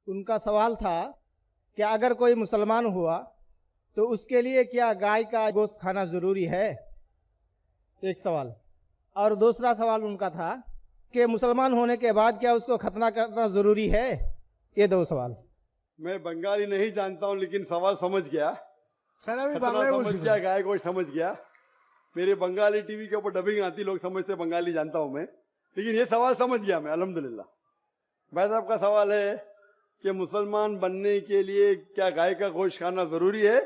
उनका सवाल था कि अगर कोई मुसलमान हुआ तो उसके लिए क्या गाय का गोश्त खाना ज़रूरी है, एक सवाल। और दूसरा सवाल उनका था कि मुसलमान होने के बाद क्या उसको खतना करना ज़रूरी है। ये दो सवाल। मैं बंगाली नहीं जानता हूँ, लेकिन सवाल समझ गया। सर अभी खतना बांग्लाয় समझ বলছি गया, गाय गोश्त समझ गया। मेरे बंगाली टीवी के ऊपर डबिंग आती, लोग समझते बंगाली जानता हूँ मैं, लेकिन ये सवाल समझ गया मैं, अल्हम्दुलिल्लाह। भाई साहब का सवाल है कि मुसलमान बनने के लिए क्या गाय का गोश्त खाना जरूरी है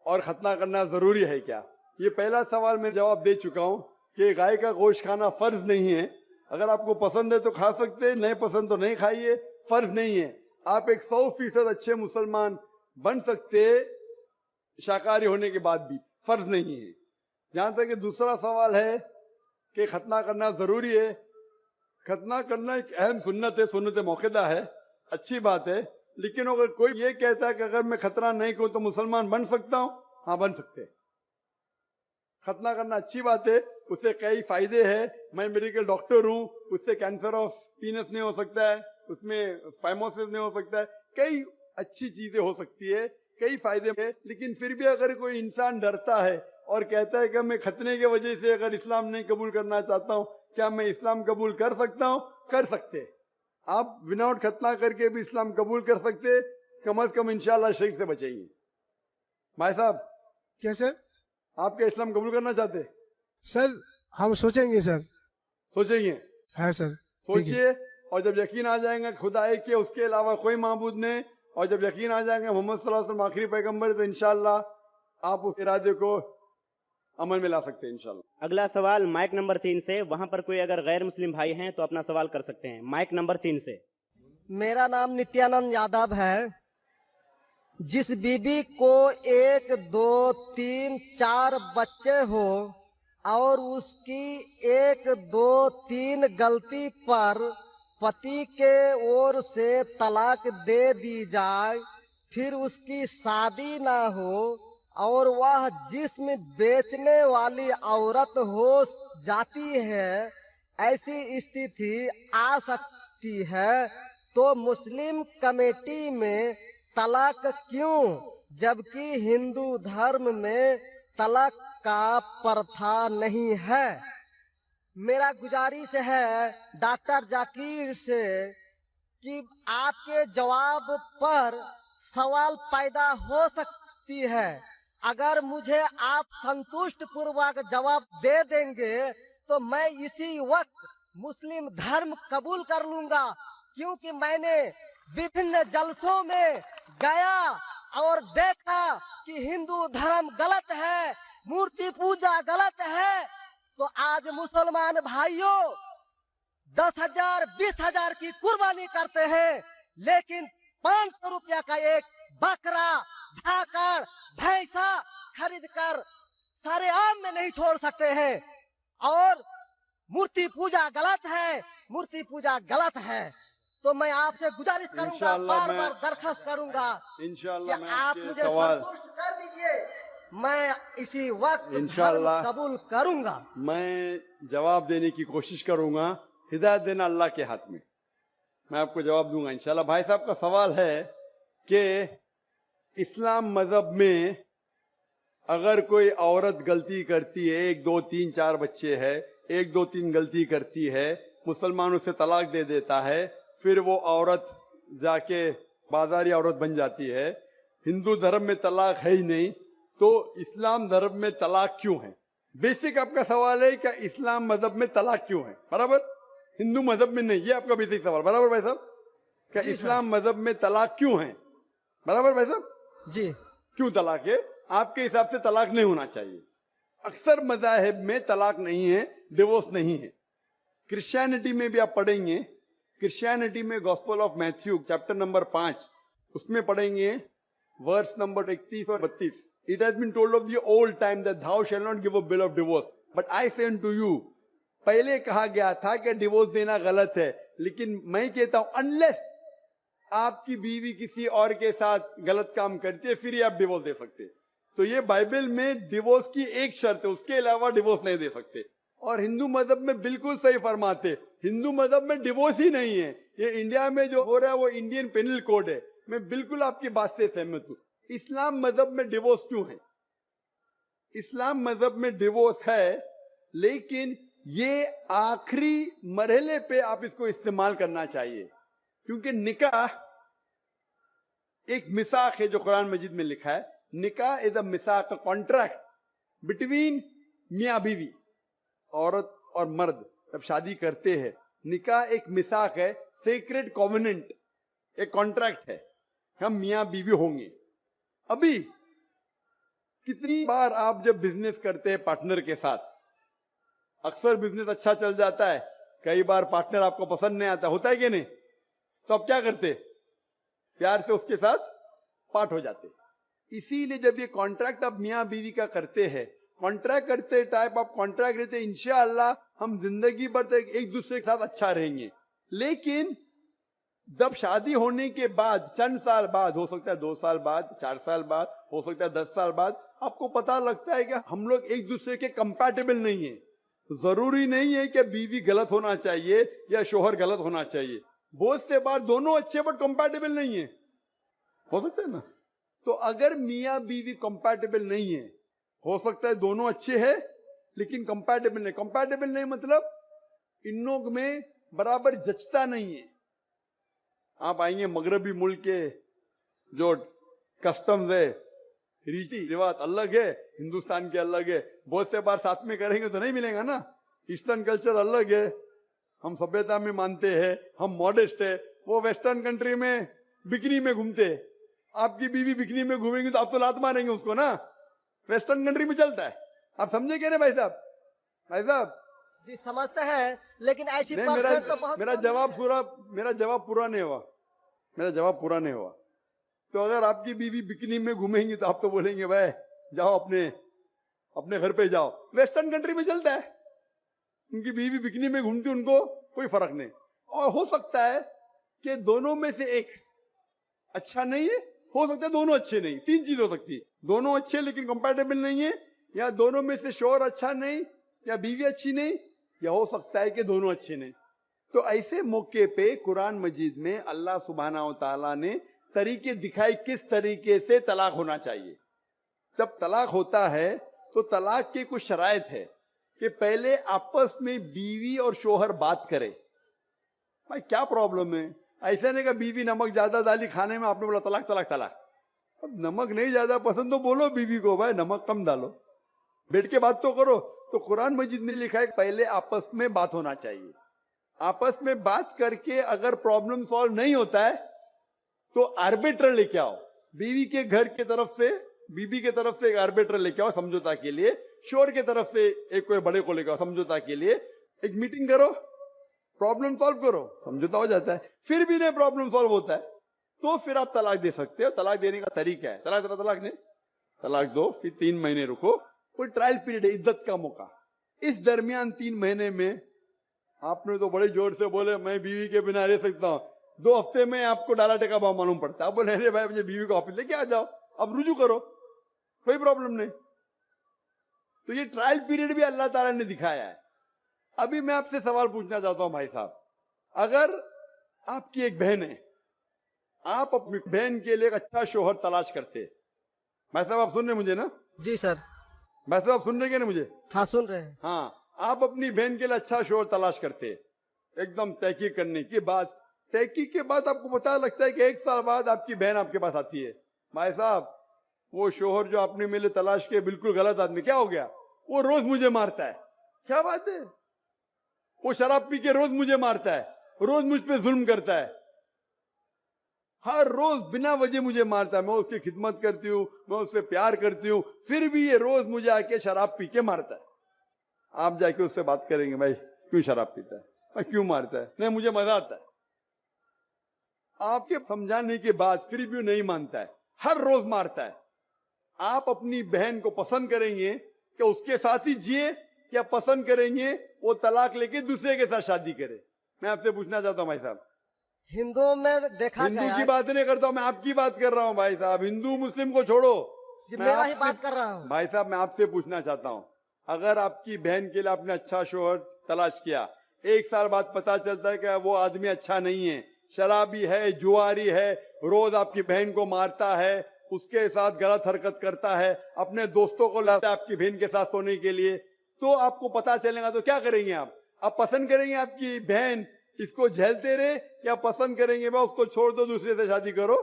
और खतना करना जरूरी है क्या। ये पहला सवाल मैं जवाब दे चुका हूँ कि गाय का गोश्त खाना फर्ज नहीं है। अगर आपको पसंद है तो खा सकते हैं, नहीं पसंद तो नहीं खाइए, फर्ज नहीं है। आप एक 100% अच्छे मुसलमान बन सकते शाकाहारी होने के बाद भी, फर्ज नहीं है। जहां तक कि दूसरा सवाल है कि खतना करना जरूरी है, खतना करना एक अहम सुन्नत है, सुन्नत मौक़िदा है, अच्छी बात है। लेकिन अगर कोई ये कहता है कि अगर मैं खतना नहीं करूं तो मुसलमान बन सकता हूं, हाँ बन सकते हैं। खतना करना अच्छी बात है, उससे कई फायदे हैं। मैं मेडिकल डॉक्टर हूं, उससे कैंसर ऑफ पीनस नहीं हो सकता है, उसमें फाइमोसिस नहीं हो सकता है, कई अच्छी चीजें हो सकती है, कई फायदे हैं। लेकिन फिर भी अगर कोई इंसान डरता है और कहता है कि मैं खतने की वजह से अगर इस्लाम नहीं कबूल करना चाहता हूँ, क्या मैं इस्लाम कबूल कर सकता हूँ? कर सकते। आप विदाउट खतना करके भी इस्लाम कबूल कर सकते, कम अज कम इंशाल्लाह शिर्क से बचेंगे। भाई साहब, क्या सर? आप क्या इस्लाम कबूल करना चाहते? सर हम सोचेंगे सर। सोचेंगे? है सर। सोचिए, और जब यकीन आ जाएगा खुदा एक के, उसके अलावा कोई माबूद नहीं, और जब यकीन आ जाएगा मोहम्मद सल्लल्लाहु अलैहि वसल्लम आखिरी पैगंबर है, तो इंशाल्लाह आप उस इरादे को अमल में ला सकते हैं इंशाल्लाह। अगला सवाल माइक नंबर 3 से। वहां पर कोई अगर गैर मुस्लिम भाई हैं तो अपना सवाल कर सकते हैं। माइक नंबर 3 से। मेरा नाम नित्यानंद यादव है। जिस बीबी को 1, 2, 3, 4 बच्चे हो और उसकी 1, 2, 3 गलती पर पति के ओर से तलाक दे दी जाए, फिर उसकी शादी ना हो और वह जिस्म बेचने वाली औरत हो जाती है, ऐसी स्थिति आ सकती है, तो मुस्लिम कमेटी में तलाक क्यों, जबकि हिंदू धर्म में तलाक का प्रथा नहीं है। मेरा गुजारिश है डॉक्टर जाकिर से कि आपके जवाब पर सवाल पैदा हो सकती है। अगर मुझे आप संतुष्ट पूर्वक जवाब दे देंगे तो मैं इसी वक्त मुस्लिम धर्म कबूल कर लूंगा, क्योंकि मैंने विभिन्न जलसों में गया और देखा कि हिंदू धर्म गलत है, मूर्ति पूजा गलत है। तो आज मुसलमान भाइयों 10,000 20,000 की कुर्बानी करते हैं, लेकिन 500 रुपया का एक बकरा, धाकड़, भैंसा खरीद कर सारे आम में नहीं छोड़ सकते हैं। और मूर्ति पूजा गलत है, मूर्ति पूजा गलत है। तो मैं आपसे गुजारिश करूंगा, बार बार दरखास्त करूंगा, इंशाअल्लाह आप मुझे संतुष्ट कर दीजिए, मैं इसी वक्त इंशाअल्लाह कबूल करूंगा। मैं जवाब देने की कोशिश करूंगा, हिदायत देना अल्लाह के हाथ में, मैं आपको जवाब दूंगा इंशाअल्लाह। भाई साहब का सवाल है कि इस्लाम मजहब में अगर कोई औरत गलती करती है, 1, 2, 3, 4 बच्चे है, 1, 2, 3 गलती करती है, मुसलमान उसे तलाक दे देता है, फिर वो औरत जाके बाजारी औरत बन जाती है। हिंदू धर्म में तलाक है ही नहीं, तो इस्लाम धर्म में तलाक क्यों है? बेसिक आपका सवाल है कि इस्लाम मजहब में तलाक क्यों है, बराबर, हिंदू मजहब में नहीं, ये आपका बेसिक सवाल, बराबर भाई साहब? क्या इस्लाम मजहब में तलाक क्यों है, बराबर भाई साहब? जी। क्यों तलाक है? आपके हिसाब से तलाक नहीं होना चाहिए। अक्सर मज़ाहिब में तलाक नहीं है, डिवोर्स नहीं है। क्रिश्चियनिटी में भी आप पढ़ेंगे, क्रिश्चियनिटी में gospel of Matthew chapter number 5 उसमें पढ़ेंगे वर्स नंबर 31 और 32। It has been told of the old time that thou shall not give a bill of divorce, but I say unto you, पहले कहा गया था कि डिवोर्स देना गलत है, लेकिन मैं कहता हूं अनलेस आपकी बीवी किसी और के साथ गलत काम करती है, फिर ही आप डिवोर्स दे सकते। तो ये बाइबल में डिवोर्स की एक शर्त है, उसके अलावा डिवोर्स नहीं दे सकते। और हिंदू मजहब में बिल्कुल सही फरमाते, हिंदू मजहब में डिवोर्स ही नहीं है, ये इंडिया में जो हो रहा है वो इंडियन पेनल कोड है। मैं बिल्कुल आपकी बात से सहमत हूं। इस्लाम मजहब में डिवोर्स क्यों है? इस्लाम मजहब में डिवोर्स है, लेकिन ये आखिरी मरहले पे आप इसको इस्तेमाल करना चाहिए, क्योंकि निकाह एक मिसाक है जो कुरान मजीद में लिखा है। निकाह इज अ मिसाक, अ कॉन्ट्रैक्ट बिटवीन मियां बीवी, औरत और मर्द जब शादी करते हैं। निकाह एक मिसाक है, सेक्रेड कॉवेनेंट, एक कॉन्ट्रैक्ट है, हम मियां बीवी होंगे। अभी कितनी बार आप जब बिजनेस करते हैं पार्टनर के साथ, अक्सर बिजनेस अच्छा चल जाता है, कई बार पार्टनर आपको पसंद नहीं आता, होता है कि नहीं? तो आप क्या करते? प्यार से उसके साथ पार्ट हो जाते। इसीलिए जब ये कॉन्ट्रैक्ट आप मियां बीवी का करते हैं, कॉन्ट्रैक्ट करते टाइप आप कॉन्ट्रैक्ट रहते, इंशाअल्लाह हम जिंदगी भर तक एक दूसरे के साथ अच्छा रहेंगे। लेकिन जब शादी होने के बाद चंद साल बाद, हो सकता है 2 साल बाद, 4 साल बाद, हो सकता है 10 साल बाद, आपको पता लगता है कि हम लोग एक दूसरे के कंपैटिबल नहीं है। जरूरी नहीं है कि बीवी गलत होना चाहिए या शोहर गलत होना चाहिए। बहुत से बार दोनों अच्छे बट कंपैटिबल नहीं है, हो सकता है ना? तो अगर मियां बीवी कंपैटिबल नहीं है, हो सकता है दोनों अच्छे हैं लेकिन कंपैटिबल नहीं। कंपैटिबल नहीं मतलब इन लोग में बराबर जचता नहीं है। आप आएंगे मगरबी मुल्क के जो कस्टम्स है, रीति रिवाज अलग है, हिंदुस्तान के अलग है। बहुत से बार साथ में करेंगे तो नहीं मिलेगा ना। ईस्टर्न कल्चर अलग है, हम सभ्यता में मानते हैं, हम मॉडेस्ट है। वो वेस्टर्न कंट्री में बिकनी में घूमते हैं। आपकी बीवी बिकनी में घूमेंगी तो आप तो लात मारेंगे उसको ना। वेस्टर्न कंट्री में चलता है, आप समझे क्या ना भाई साहब? भाई साहब जी समझते हैं, लेकिन ऐसी नहीं, परसेंट तो बहुत मेरा कम जवाब है। पूरा नहीं हुआ। मेरा जवाब पूरा नहीं हुआ। तो अगर आपकी बीवी बिकनी में घूमेंगी तो आप तो बोलेंगे भाई जाओ अपने घर पे जाओ। वेस्टर्न कंट्री में चलता है, उनकी बीवी बिकनी में घूमती, उनको कोई फर्क नहीं। और हो सकता है कि दोनों में से एक अच्छा नहीं है, हो सकता है दोनों अच्छे नहीं। 3 चीज हो सकती है, दोनों अच्छे लेकिन कंपैटिबल नहीं है, या दोनों में से शोहर अच्छा नहीं या बीवी अच्छी नहीं, या हो सकता है कि दोनों अच्छे नहीं। तो ऐसे मौके पे कुरान मजीद में अल्लाह सुब्हानहू व तआला ने तरीके दिखाए किस तरीके से तलाक होना चाहिए। जब तलाक होता है तो तलाक की कुछ शराइत है कि पहले आपस में बीवी और शोहर बात करे। भाई क्या प्रॉब्लम है? ऐसा नहीं कि बीवी नमक ज्यादा डाली खाने में, आपने बोला तलाक तलाक तलाक। अब नमक नहीं ज्यादा पसंद तो बोलो बीवी को भाई नमक कम डालो, बैठ के बात तो करो। तो कुरान मजीद में लिखा है पहले आपस में बात होना चाहिए। आपस में बात करके अगर प्रॉब्लम सॉल्व नहीं होता है तो आर्बिट्रर लेके आओ। बीवी के घर की तरफ से, बीबी के तरफ से एक आर्बिट्रर लेके आओ समझौता के लिए, शोहर के तरफ से एक कोई बड़े को लेके आओ समझौता के लिए। एक मीटिंग करो, प्रॉब्लम सॉल्व करो, समझौता हो जाता है। फिर भी नहीं प्रॉब्लम सॉल्व होता है तो फिर आप तलाक दे सकते हो। तलाक देने का तरीका है, तलाक नहीं, तलाक दो, फिर 3 महीने रुको, कोई ट्रायल पीरियड है, इद्दत का मौका। इस दरमियान 3 महीने में आपने तो बड़े जोर से बोले मैं बीवी के बिना रह सकता हूं, 2 हफ्ते में आपको डाला टेका भाव मालूम पड़ता है। आप बोले अरे भाई मुझे बीवी को ऑफिस लेके आ जाओ, अब रुजू करो, कोई प्रॉब्लम नहीं। तो ये ट्रायल पीरियड भी अल्लाह ताला ने दिखाया है। अभी मैं आपसे सवाल पूछना चाहता हूं भाई साहब, अगर आपकी एक बहन है, आप अपनी बहन के लिए एक अच्छा शोहर तलाश करते हैं। भाई साहब आप सुन रहे मुझे ना? जी सर। भाई साहब आप सुन रहे क्या ना मुझे? हाँ सुन रहे हैं। हाँ, आप अपनी बहन के लिए अच्छा शोहर तलाश करते हैं, एकदम तहकीक करने के बाद। तहकीक के बाद आपको पता लगता है कि 1 साल बाद आपकी बहन आपके पास आती है, भाई साहब वो शोहर जो आपने मेरे लिए तलाश किया बिल्कुल गलत आदमी। क्या हो गया? वो रोज मुझे मारता है। क्या बात है? वो शराब पी के रोज मुझे मारता है, रोज मुझ पे जुल्म करता है, हर रोज बिना वजह मुझे मारता है। मैं उसकी खिदमत करती हूँ, मैं उससे प्यार करती हूँ, फिर भी ये रोज मुझे आके शराब पी के मारता है। आप जाके उससे बात करेंगे भाई क्यों शराब पीता है, भाई क्यों मारता है? नहीं मुझे मजा आता है। आपके समझाने के बाद फिर भी नहीं मानता है, हर रोज मारता है। आप अपनी बहन को पसंद करेंगे कि उसके साथ ही जिए, या पसंद करेंगे वो तलाक लेके दूसरे के साथ शादी करे? मैं आपसे पूछना चाहता हूं भाई साहब। हिंदुओं में देखा हिंदू गया की है। बात नहीं करता हूं, मैं आपकी बात कर रहा हूं भाई साहब। हिंदू मुस्लिम को छोड़ो, जी मैं मेरा ही आपसे- बात कर रहा हूँ। भाई साहब मैं आपसे पूछना चाहता हूं, अगर आपकी बहन के लिए आपने अच्छा शोहर तलाश किया, 1 साल बाद पता चलता है कि वो आदमी अच्छा नहीं है, शराबी है, जुआरी है, रोज आपकी बहन को मारता है, उसके साथ गलत हरकत करता है, अपने दोस्तों को लाता है आपकी बहन के साथ सोने के लिए, तो आपको पता चलेगा तो क्या करेंगे आप पसंद करेंगे आपकी बहन इसको झेलते रहे, या पसंद करेंगे भाई उसको छोड़ दो, दूसरे से शादी करो?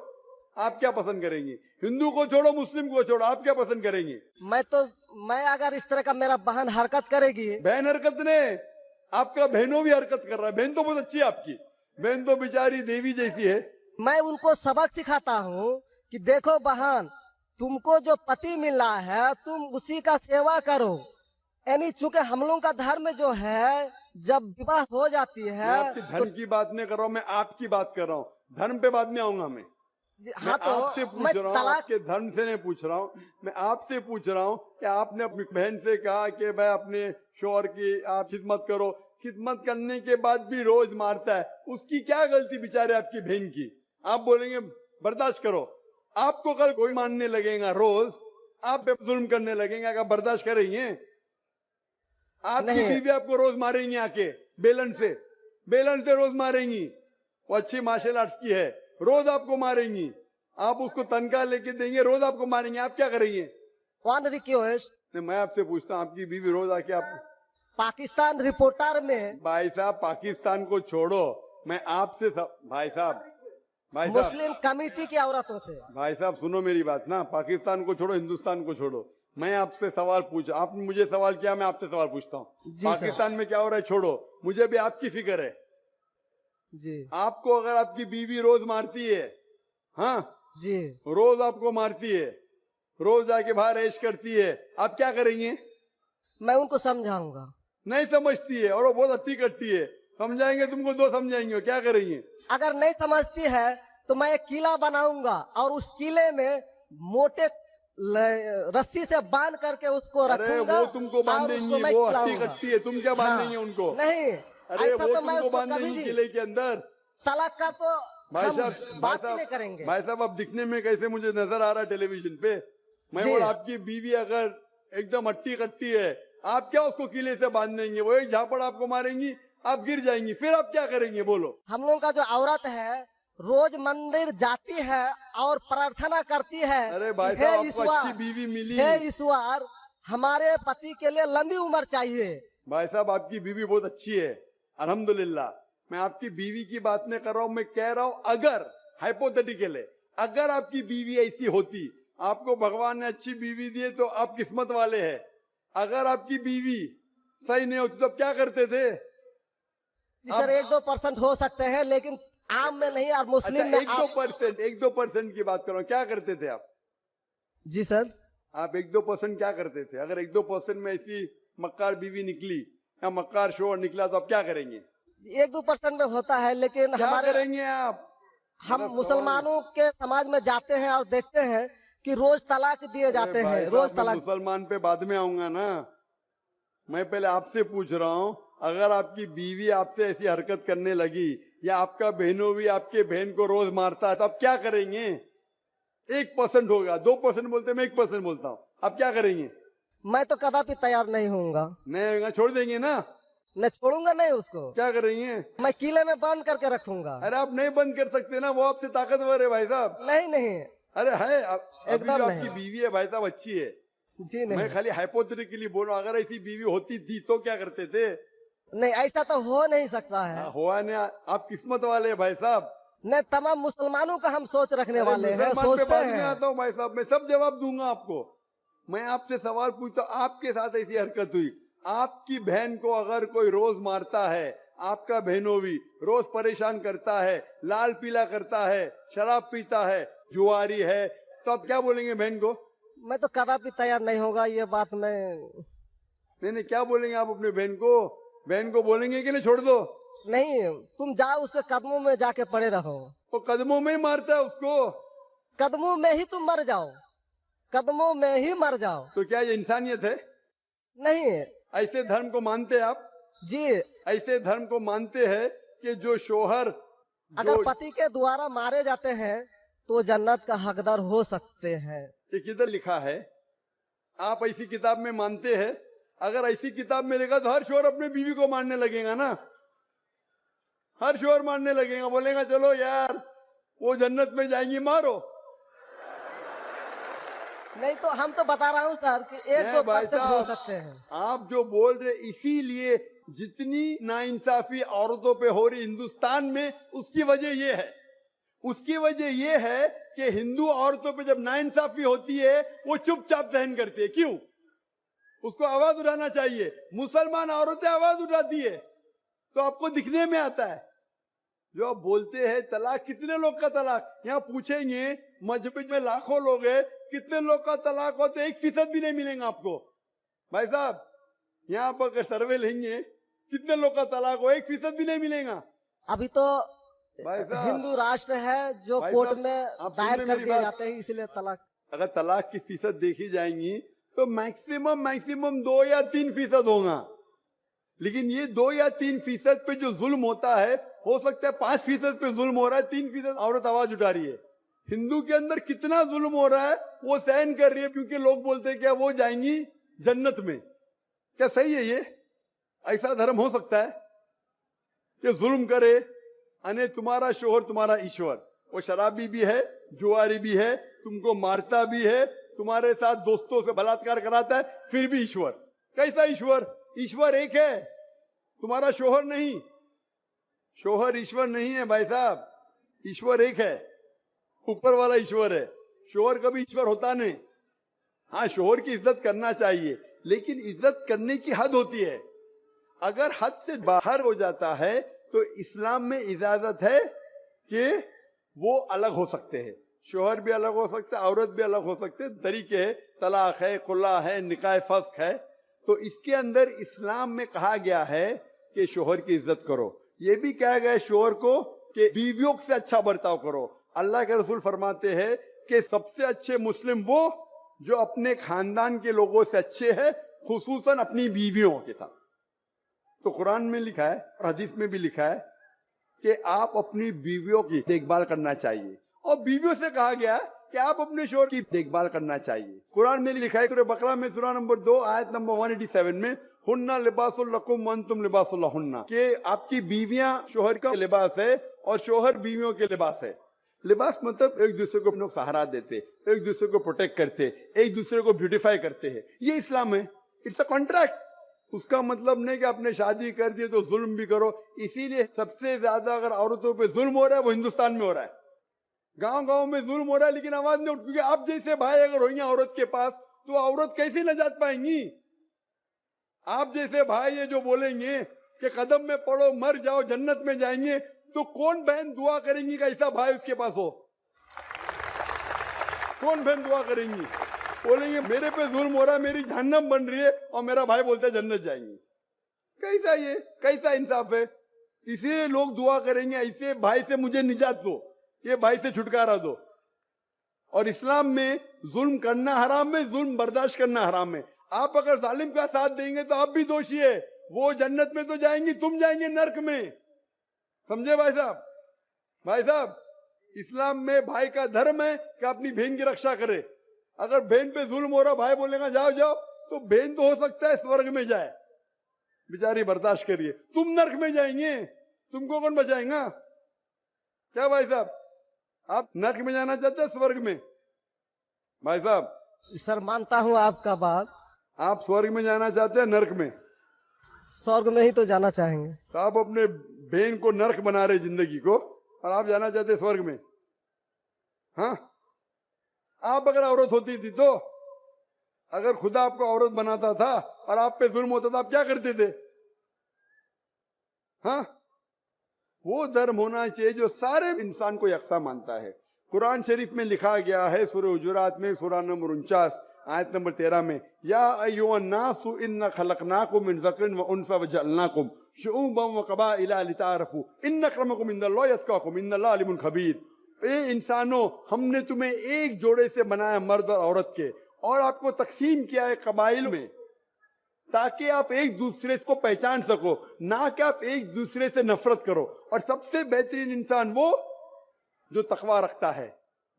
आप क्या पसंद करेंगे? हिंदू को छोड़ो, मुस्लिम को छोड़ो, आप क्या पसंद करेंगे? मैं अगर इस तरह का मेरा बहन हरकत करेगी, बहन हरकत ने, आपका बहनों भी हरकत कर रहा है। बहन तो बहुत अच्छी है आपकी, बहन तो बेचारी देवी जैसी है। मैं उनको सबक सिखाता हूँ कि देखो बहन, तुमको जो पति मिल रहा है तुम उसी का सेवा करो। यानी चूंकि हम लोगों का धर्म जो है, जब विवाह हो जाती मैं है आपकी धर्म की बात नहीं कर रहा हूँ, मैं आपकी बात कर रहा हूँ। धर्म पे बाद में आऊंगा मैं हाँ, तो आपसे पूछ रहा हूँ, आपके धर्म से नहीं पूछ रहा हूँ, मैं आपसे पूछ रहा हूँ कि आपने अपनी बहन से कहा कि भाई अपने शौहर की आप खिदमत करो, खिदमत करने के बाद भी रोज मारता है, उसकी क्या गलती बेचारे आपकी बहन की? आप बोलेंगे बर्दाश्त करो, आपको कल कोई मानने लगेगा, रोज आप पे जुल्म करने लगेगा, क्या बर्दाश्त करेंगे? आपकी बीवी आपको रोज मारेंगी, आके बेलन से रोज मारेंगी। वो अच्छी मार्शल आर्ट्स की है, रोज आपको मारेंगी, आप उसको तनख्वाह लेके देंगे, रोज आपको मारेंगे, आप क्या करेंगे? वन रिक्वेस्ट, मैं आपसे पूछता हूँ, आपकी बीवी रोज आके आप पाकिस्तान रिपोर्टर में, भाई साहब पाकिस्तान को छोड़ो, मैं आपसे भाई साहब मुस्लिम कमेटी की औरतों से, भाई साहब सुनो मेरी बात ना, पाकिस्तान को छोड़ो, हिंदुस्तान को छोड़ो, मैं आपसे सवाल पूछा, आपने मुझे सवाल किया, मैं आपसे सवाल पूछता हूँ। पाकिस्तान में क्या हो रहा है छोड़ो, मुझे भी आपकी फिक्र है जी। आपको अगर आपकी बीवी रोज मारती है, हाँ जी, रोज आपको मारती है, रोज जाके बाहर ऐश करती है, आप क्या करेंगे? मैं उनको समझाऊंगा। नहीं समझती है और वो बहुत अति करती है, समझाएंगे तुमको, 2 समझाएंगे, क्या करेंगे? अगर नहीं समझती है तो मैं एक किला बनाऊंगा और उस किले में मोटे रस्सी से बांध करके उसको रखूंगा। वो तुमको बांधेंगी, वो अति करती है, तुम क्या बांधेंगे उनको? नहीं, अरे वो तो मैं तुमको बांधेंगी किले के अंदर। तलाक का तो भाई बात नहीं करेंगे। भाई साहब अब दिखने में कैसे मुझे नजर आ रहा है टेलीविजन पे, मैं बोला आपकी बीवी अगर एकदम अट्टी कट्टी है, आप क्या उसको किले से बांध देंगे? वो एक झापड़ आपको मारेंगी, आप गिर जाएंगी, फिर आप क्या करेंगे बोलो? हम लोगों का जो औरत है रोज मंदिर जाती है और प्रार्थना करती है, अरे भाई साहब आपको अच्छी बीवी मिली, हे ईश्वर हमारे पति के लिए लंबी उम्र चाहिए। भाई साहब आपकी बीवी बहुत अच्छी है, अल्हम्दुलिल्लाह। मैं आपकी बीवी की बात नहीं कर रहा हूँ, मैं कह रहा हूँ अगर हाइपोथेटिकल है, अगर आपकी बीवी ऐसी होती, आपको भगवान ने अच्छी बीवी दी है तो आप किस्मत वाले हैं। अगर आपकी बीवी सही नहीं होती तो आप क्या करते थे? जी सर 1-2% हो सकते हैं, लेकिन आम में नहीं। और मुस्लिम में 1-2% की बात करो, क्या करते थे आप? जी सर आप 1-2% क्या करते थे? अगर 1-2% में ऐसी मक्कार बीवी निकली या मक्कार शोहर निकला तो आप क्या करेंगे? 1-2% में होता है, लेकिन क्या हमारे करेंगे आप? हम मुसलमानों के समाज में जाते हैं और देखते हैं कि रोज तलाक दिए जाते हैं, रोज तलाक। मुसलमान पे बाद में आऊंगा ना, मैं पहले आपसे पूछ रहा हूँ, अगर आपकी बीवी आपसे ऐसी हरकत करने लगी या आपका बहनों भी आपके बहन को रोज मारता है तो आप क्या करेंगे? 1% होगा, 2% बोलते, मैं 1% बोलता हूँ, आप क्या करेंगे? मैं तो कदापि तैयार नहीं होऊंगा। नहीं छोड़ देंगे ना? मैं छोड़ूंगा नहीं उसको। क्या करेंगे? मैं किले में बंद करके रखूंगा। अरे आप नहीं बंद कर सकते ना, वो आपसे ताकतवर है भाई साहब। नहीं अरे है एकदम आपकी बीवी है भाई साहब, अच्छी है जी। नहीं, मैं खाली हाइपोथेटिकली बोल रहा हूँ, अगर ऐसी बीवी होती थी तो क्या करते थे? नहीं ऐसा तो हो नहीं सकता है। हुआ नहीं, आप किस्मत वाले हैं भाई साहब। नहीं, तमाम मुसलमानों का हम सोच रखने वाले हैं, सोचते हैं। आता हूँ भाई साहब, मैं सब जवाब दूंगा आपको। मैं आपसे सवाल पूछता हूँ, आपके साथ ऐसी हरकत हुई, आपकी बहन को अगर कोई रोज मारता है, आपका बहनों भी रोज परेशान करता है, लाल पीला करता है, शराब पीता है, जुआरी है, तो आप क्या बोलेंगे बहन को? मैं तो कदापि तैयार नहीं होगा ये बात में। नहीं क्या बोलेंगे आप अपने बहन को? बहन को बोलेंगे कि नहीं छोड़ दो? नहीं, तुम जाओ उसके कदमों में जाके पड़े रहो। वो कदमों में ही मारता है उसको, कदमों में ही तुम मर जाओ, कदमों में ही मर जाओ। तो क्या ये इंसानियत है? नहीं। ऐसे धर्म को मानते हैं आप? जी, ऐसे धर्म को मानते हैं कि जो शोहर अगर पति के द्वारा मारे जाते हैं तो जन्नत का हकदार हो सकते हैं। ये किधर लिखा है? आप ऐसी किताब में मानते हैं? अगर ऐसी किताब में लिखा तो हर शोहर अपने बीवी को मारने लगेगा ना, हर शोर मारने लगेगा, बोलेगा चलो यार वो जन्नत में जाएंगी, मारो। नहीं तो हम तो बता रहा हूँ सर कि एक नहीं दो भाई परसेंट हो साहब, सकते हैं। आप जो बोल रहे, इसीलिए जितनी नाइंसाफी औरतों पे हो रही हिंदुस्तान में, उसकी वजह ये है। उसकी वजह ये है कि हिंदू औरतों पे जब नाइंसाफी होती है वो चुपचाप सहन करती है। क्यों? उसको आवाज उठाना चाहिए। मुसलमान औरतें आवाज उठाती है तो आपको दिखने में आता है। जो आप बोलते हैं तलाक, कितने लोग का तलाक, यहाँ पूछेंगे मजहब में लाखों लोग हैं, कितने लोग का तलाक हो तो 1% भी नहीं मिलेगा आपको। भाई साहब यहाँ पर अगर सर्वे लेंगे कितने लोग का तलाक हो, 1% भी नहीं मिलेगा। अभी तो भाई साहब, हिंदू राष्ट्र है जो भाई कोर्ट साहब, में आप दायर सुन रहे कर मेरी दिए बात? जाते हैं, इसलिए तलाक। अगर तलाक की फीसद देखी जाएंगी तो मैक्सिमम 2 या 3% होगा। लेकिन ये 2 या 3% पे जो जुल्म होता है, हो सकता है 5% पे जुल्म हो रहा है, 3% औरत आवाज उठा रही है। हिंदू के अंदर कितना जुल्म हो रहा है वो सहन कर रही है, क्योंकि लोग बोलते हैं क्या वो जाएंगी जन्नत में। क्या सही है ये? ऐसा धर्म हो सकता है कि जुल्म करे? अने तुम्हारा शोहर तुम्हारा ईश्वर, वो शराबी भी है, जुआरी भी है, तुमको मारता भी है, तुम्हारे साथ दोस्तों से बलात्कार कराता है, फिर भी ईश्वर। कैसा ईश्वर? ईश्वर एक है, तुम्हारा शोहर नहीं। शोहर ईश्वर नहीं है भाई साहब, ईश्वर एक है, ऊपर वाला ईश्वर है। शोहर कभी ईश्वर होता नहीं। हाँ, शोहर की इज्जत करना चाहिए, लेकिन इज्जत करने की हद होती है। अगर हद से बाहर हो जाता है तो इस्लाम में इजाजत है कि वो अलग हो सकते हैं। शोहर भी अलग हो सकते हैं, औरत भी अलग हो सकते हैं, तरीके है, तलाक है, खुला है, निकाह फस्क है। तो इसके अंदर इस्लाम में कहा गया है कि शोहर की इज्जत करो। ये भी कहा गया है शोहर को कि बीवियों से अच्छा बर्ताव करो। अल्लाह के रसूल फरमाते हैं कि सबसे अच्छे मुस्लिम वो जो अपने खानदान के लोगों से अच्छे हैं, खुसूसन अपनी बीवियों के साथ। तो कुरान में लिखा है और हदीस में भी लिखा है कि आप अपनी बीवियों की देखभाल करना चाहिए, और बीवियों से कहा गया कि आप अपने शोहर की देखभाल करना चाहिए। कुरान में लिखा है सूरह बकरा में सूरह नंबर 2 आयत नंबर 187 में, हुन्ना लिबासुल लकुम व अंतुम लिबासुल लहुन्ना, कि आपकी बीवियां शोहर का लिबास है और शोहर बीवियों के लिबास है। लिबास मतलब एक दूसरे को अपना सहारा देते, एक दूसरे को प्रोटेक्ट करते, एक दूसरे को ब्यूटिफाई करते हैं। ये इस्लाम है। It's a contract. उसका मतलब नहीं कि आपने शादी कर दी तो जुल्म भी करो। इसीलिए सबसे ज्यादा अगर औरतों पे जुल्म हो रहा है वो हिंदुस्तान में हो रहा है। गांव गांव में जुल्म हो रहा है लेकिन आवाज नहीं उठ, क्योंकि आप जैसे भाई अगर होंगे औरत के पास तो औरत कैसे नजात पाएंगी? आप जैसे भाई ये जो बोलेंगे कि कदम में पड़ो मर जाओ जन्नत में जाएंगे, तो कौन बहन दुआ करेंगी कि ऐसा भाई उसके पास हो? कौन बहन दुआ करेंगी? बोलेंगे मेरे पे जुल्म हो रहा है, मेरी जहन्नम बन रही है, और मेरा भाई बोलता है जन्नत जाएंगे। कैसा ये, कैसा इंसाफ है? इसलिए लोग दुआ करेंगे ऐसे भाई से मुझे निजात दो, ये भाई से छुटकारा दो। और इस्लाम में जुल्म करना हराम है, जुल्म बर्दाश्त करना हराम है। आप अगर जालिम का साथ देंगे तो आप भी दोषी है। वो जन्नत में तो जाएंगी, तुम जाएंगे नर्क में। समझे भाई साहब? भाई साहब, इस्लाम में भाई का धर्म है कि अपनी बहन की रक्षा करे। अगर बहन पे जुल्म हो रहा, भाई बोलेगा जाओ जाओ, तो बहन तो हो सकता है स्वर्ग में जाए, बेचारी बर्दाश्त करिए, तुम नर्क में जाएंगे, तुमको कौन बचाएगा? क्या भाई साहब, आप नर्क में जाना चाहते हैं स्वर्ग में? भाई साहब, सर मानता हूँ आपका बात। आप स्वर्ग में जाना चाहते हैं नर्क में? स्वर्ग में ही तो जाना चाहेंगे। तो आप अपने बहन को नर्क बना रहे जिंदगी को, और आप जाना चाहते स्वर्ग में? हाँ, आप अगर औरत होती थी तो, अगर खुदा आपको औरत बनाता था और आप पे जुल्म होता था, आप क्या करते थे? हाँ, वो धर्म होना चाहिए जो सारे इंसान को यकसा मानता है। कुरान शरीफ में लिखा गया है सूरह हुजुरात में सूरह नंबर 49 आयत नंबर 13 में, या अय्युहन नासु इन्ना खलकनाकुम मिन ज़करिन व उनसा व जअलनाकुम शुऊबन व क़बाइला लिताअरफू इन्न अक्रमकुम इंदल्लाहि अत्क़ाकुम इन्नल्लाह अलीमुन खबीर। ए इंसानों, हमने तुम्हें एक जोड़े से बनाया, मर्द और औरत के, और आपको तकसीम किया है कबाइल में, ताकि आप एक दूसरे को पहचान सको, ना कि आप एक दूसरे से नफरत करो। और सबसे बेहतरीन इंसान वो जो तकवा रखता है,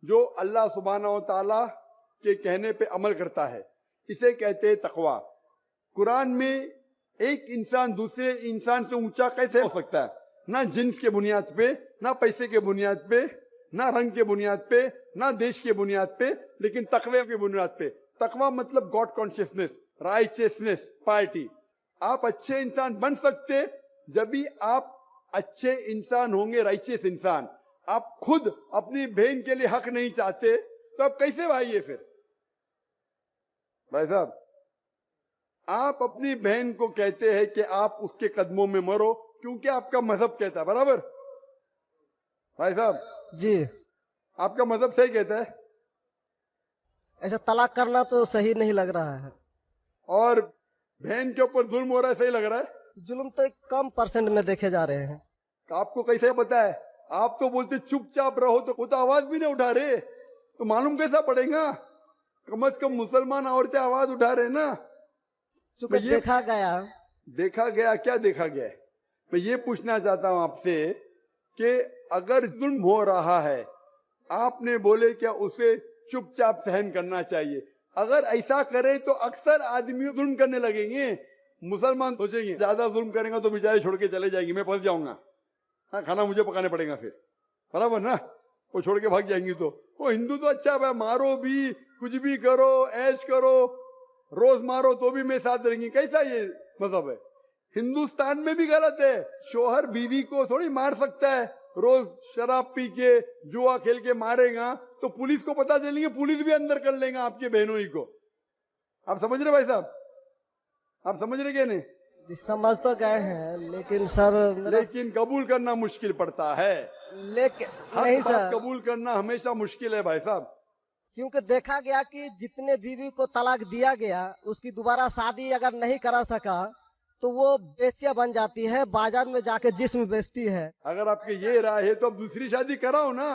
जो अल्लाह सुब्हानहू व तआला के कहने पे अमल करता है, इसे कहते हैं तकवा। कुरान में एक इंसान दूसरे इंसान से ऊंचा कैसे हो सकता है? ना जिन्स के बुनियाद पे, ना पैसे के बुनियाद पे, ना रंग के बुनियाद पे, ना देश के बुनियाद पे, लेकिन तकवे के बुनियाद पे। तकवा मतलब गॉड कॉन्शियसनेस, राइचियसनेस, पार्टी। आप अच्छे इंसान बन सकते जब भी आप अच्छे इंसान होंगे, राइचियस इंसान। आप खुद अपनी बहन के लिए हक नहीं चाहते तो आप कैसे भाई है फिर? भाई साहब, आप अपनी बहन को कहते हैं कि आप उसके कदमों में मरो क्योंकि आपका मजहब कहता है, बराबर? भाई साहब जी, आपका मजहब सही कहता है। ऐसा तलाक करना तो सही नहीं लग रहा है। और बहन के ऊपर जुल्म हो रहा है, सही लग रहा है? जुल्म तो एक कम परसेंट में देखे जा रहे हैं। तो आपको कैसे पता है? आप तो बोलते चुपचाप रहो, तो वो तो आवाज भी नहीं उठा रहे, तो मालूम कैसा पड़ेगा? कम से कम मुसलमान औरतें आवाज उठा रहे ना। चूंकि ये देखा गया क्या देखा गया है? मैं ये पूछना चाहता हूं आपसे कि अगर जुल्म हो रहा है, आपने बोले क्या उसे चुपचाप सहन करना चाहिए? अगर ऐसा करे तो अक्सर आदमी जुल्म करने लगेंगे। मुसलमान सोचेंगे ज्यादा जुल्म करेंगे तो बेचारे छोड़ के चले जाएंगे, मैं फंस जाऊंगा, हाँ खाना मुझे पकाने पड़ेगा फिर, बराबर ना? वो छोड़ के भाग जाएंगी। तो वो हिंदू तो अच्छा है, मारो भी, कुछ भी करो, ऐश करो, रोज मारो तो भी मैं साथ रहेंगी। कैसा ये मजहब है? हिंदुस्तान में भी गलत है। शोहर बीवी को थोड़ी मार सकता है। रोज शराब पी के जुआ खेल के मारेगा तो पुलिस को पता चलेंगे, पुलिस भी अंदर कर लेगा आपके बहनों ही को। आप समझ रहे भाई साहब? आप समझ रहे क्या? नहीं जी, समझ तो गए हैं, लेकिन सर लेकिन कबूल करना मुश्किल पड़ता है। लेकिन हर नहीं बात सर, कबूल करना हमेशा मुश्किल है भाई साहब। क्योंकि देखा गया कि जितने बीवी को तलाक दिया गया, उसकी दोबारा शादी अगर नहीं करा सका तो वो बेचिया बन जाती है, बाजार में जाके जिस्म बेचती है। अगर आपके ये राय है तो अब दूसरी शादी कराओ ना।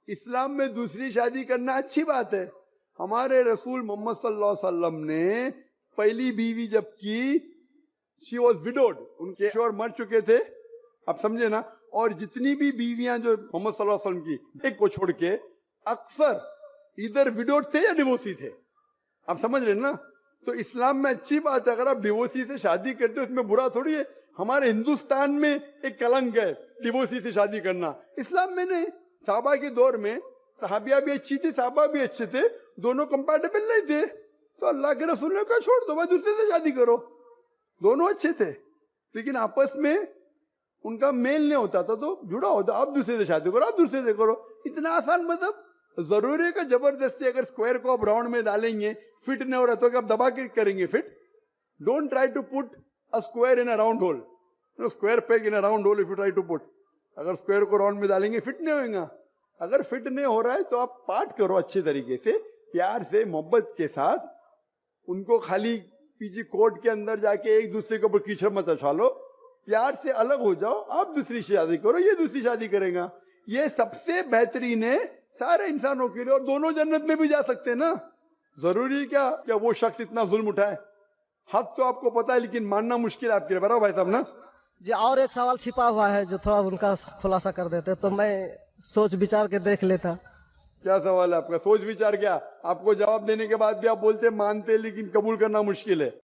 इस्लाम में दूसरी शादी करना अच्छी बात है। हमारे रसूल मोहम्मद सल्लल्लाहु अलैहि वसल्लम ने पहली बीवी जब की, शी वॉज विडोड, उनके शोहर मर चुके थे, आप समझे ना? और जितनी भी बीवियां जो मोहम्मद सल्लल्लाहु अलैहि वसल्लम की, एक को छोड़ के अक्सर इधर विडोड थे या डिवोर्सी थे, आप समझ रहे ना? तो इस्लाम में अच्छी बात है। अगर आप डिवोर्सी से शादी करते हो उसमें बुरा थोड़ी है। हमारे हिंदुस्तान में एक कलंक है डिवोर्सी से शादी करना, इस्लाम में नहीं। साहबा के दौर में सहाबिया भी अच्छी थी, साहबा भी अच्छे थे, दोनों कंपैटिबल नहीं थे, तो अल्लाह के रसूल ने कहा छोड़ दो भाई, दूसरे से शादी करो। दोनों अच्छे थे लेकिन आपस में उनका मेल नहीं होता था, तो जुड़ा होता, आप दूसरे से शादी करो, आप दूसरे से करो। इतना आसान मतलब जरूरी है कि जबरदस्ती अगर स्क्वायर को आप राउंड में डालेंगे, फिट नहीं हो रहा तो क्या आप दबा के करेंगे fit? Don't try to put a square in a round hole, square peg in a round hole if you try to put. अगर स्क्वायर को राउंड में डालेंगे फिट नहीं होगा। अगर फिट नहीं हो रहा है तो आप पार्ट करो अच्छे तरीके से, प्यार से, मोहब्बत के साथ। उनको खाली पीछे कोर्ट के अंदर जाके एक दूसरे के ऊपर कीचड़ मत उछालो, प्यार से अलग हो जाओ, आप दूसरी शादी करो, ये दूसरी शादी करेगा। ये सबसे बेहतरीन है सारे इंसानों के लिए, और दोनों जन्नत में भी जा सकते हैं ना। जरूरी क्या वो शख्स इतना जुल्म उठाए? हक तो आपको पता है लेकिन मानना मुश्किल है आपके लिए, बराबर भाई साहब ना? जी, और एक सवाल छिपा हुआ है जो थोड़ा उनका खुलासा कर देते तो मैं सोच विचार के देख लेता। क्या सवाल है आपका? सोच विचार क्या? आपको जवाब देने के बाद भी आप बोलते मानते लेकिन कबूल करना मुश्किल है।